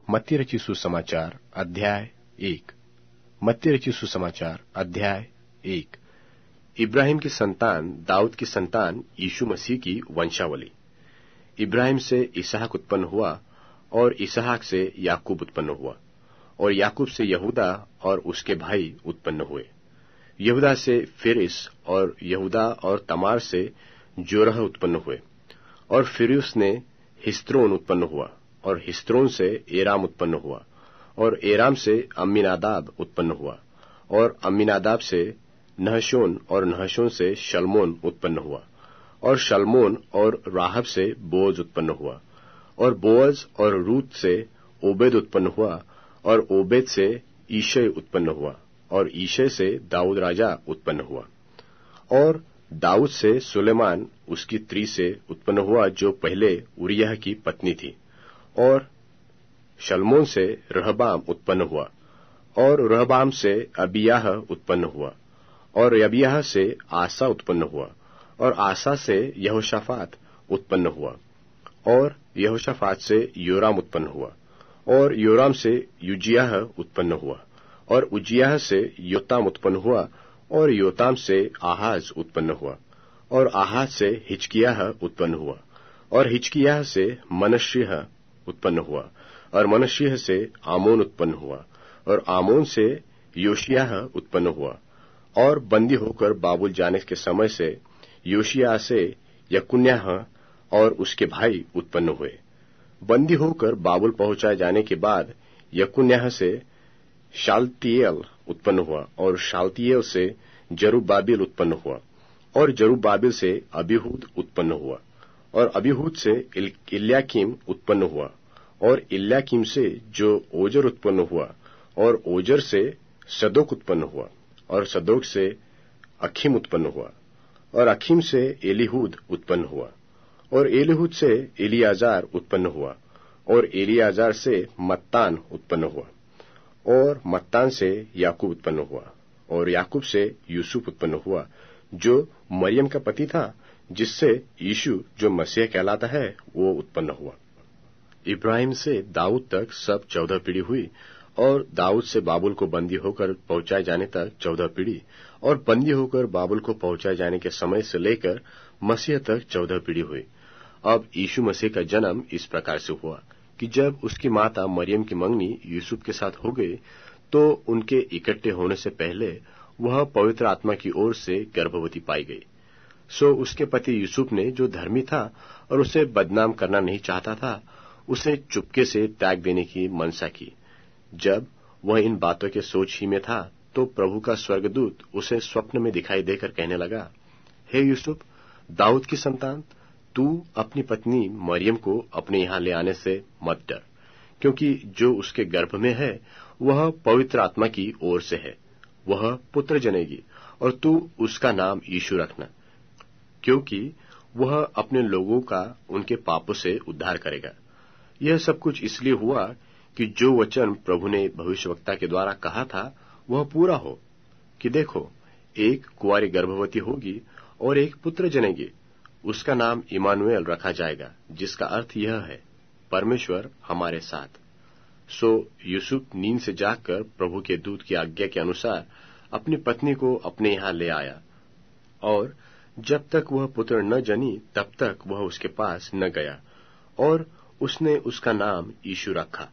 मत्ती रचित सुसमाचार अध्याय 1। मत्ती रचित सुसमाचार अध्याय 1। इब्राहिम की संतान दाऊद की संतान यीशु मसीह की वंशावली। इब्राहिम से इसहाक उत्पन्न हुआ और इसहाक से याकूब उत्पन्न हुआ और याकूब से यहूदा और उसके भाई उत्पन्न हुए। यहूदा से फिरिस और यहूदा और तमार से जोरह उत्पन्न हुए और फिरिस ने हिस्रोन उत्पन्न हुआ और हिस्रोन से एराम उत्पन्न हुआ और एराम से अम्मीनादाब उत्पन्न हुआ और अम्मीनादाब से नहशोन और नहशोन से शलमोन उत्पन्न हुआ और शलमोन और राहब से बोअज उत्पन्न हुआ और बोअज और रूत से ओबेद उत्पन्न हुआ और ओबेद से ईशै उत्पन्न हुआ और ईशै से दाऊद राजा उत्पन्न हुआ और दाऊद से सुलेमान उसकी स्त्री से उत्पन्न हुआ जो पहले उरिय्याह की पत्नी थी और शलमोन से रहबाम उत्पन्न हुआ और रहबाम से अबियाह उत्पन्न हुआ और अबियाह से आसा उत्पन्न हुआ और आसा से यहोशाफात उत्पन्न हुआ और यहोशाफात से योराम उत्पन्न हुआ और योराम से उज्जियाह उत्पन्न हुआ और उज्जियाह से योताम उत्पन्न हुआ और योताम से आहाज उत्पन्न हुआ और आहाज से हिजकिय्याह उत्पन्न हुआ और हिजकिय्याह से मनश्शेह उत्पन्न हुआ और मनश्शेह से आमोन उत्पन्न हुआ और आमोन से योशिय्याह उत्पन्न हुआ और बंदी होकर बाबुल जाने के समय से योशिय्याह से यकुन्याह और उसके भाई उत्पन्न हुए। बंदी होकर बाबुल पहुंचाए जाने के बाद यकुन्याह से शालतियेल उत्पन्न हुआ और शालतियेल से जरुब्बाबिल उत्पन्न हुआ और जरुब्बाबिल से अबीहूद उत्पन्न हुआ और अबीहूद से इल्याकीम उत्पन्न हुआ और इल्याकीम से जो ओजर उत्पन्न हुआ और ओजर से सदोक उत्पन्न हुआ और सदोक से अखीम उत्पन्न हुआ और अखीम से एलीहूद उत्पन्न हुआ और एलीहूद से एलियाजार उत्पन्न हुआ और एलियाजार से मत्तान उत्पन्न हुआ और मत्तान से याकूब उत्पन्न हुआ और याकूब से यूसुफ उत्पन्न हुआ जो मरियम का पति था जिससे यीशु जो मसीह कहलाता है वो उत्पन्न हुआ। इब्राहिम से दाऊद तक सब 14 पीढ़ी हुई और दाऊद से बाबुल को बंदी होकर पहुंचाए जाने तक 14 पीढ़ी और बंदी होकर बाबुल को पहुंचाए जाने के समय से लेकर मसीह तक 14 पीढ़ी हुई। अब यीशु मसीह का जन्म इस प्रकार से हुआ कि जब उसकी माता मरियम की मंगनी यूसुफ के साथ हो गई तो उनके इकट्ठे होने से पहले वह पवित्र आत्मा की ओर से गर्भवती पाई गई। सो उसके पति यूसुफ ने जो धर्मी था और उसे बदनाम करना नहीं चाहता था उसे चुपके से त्याग देने की मनसा की। जब वह इन बातों के सोच ही में था तो प्रभु का स्वर्गदूत उसे स्वप्न में दिखाई देकर कहने लगा, हे यूसुफ, दाऊद की संतान, तू अपनी पत्नी मरियम को अपने यहां ले आने से मत डर, क्योंकि जो उसके गर्भ में है वह पवित्र आत्मा की ओर से है। वह पुत्र जनेगी और तू उसका नाम यीशु रखना, क्योंकि वह अपने लोगों का उनके पापों से उद्धार करेगा। यह सब कुछ इसलिए हुआ कि जो वचन प्रभु ने भविष्यवक्ता के द्वारा कहा था वह पूरा हो कि देखो, एक कुंवारी गर्भवती होगी और एक पुत्र जनेगी, उसका नाम इमानुएल रखा जाएगा, जिसका अर्थ यह है, परमेश्वर हमारे साथ। सो यूसुफ नींद से जागकर प्रभु के दूत की आज्ञा के अनुसार अपनी पत्नी को अपने यहां ले आया और जब तक वह पुत्र न जनी तब तक वह उसके पास न गया और उसने उसका नाम यीशु रखा।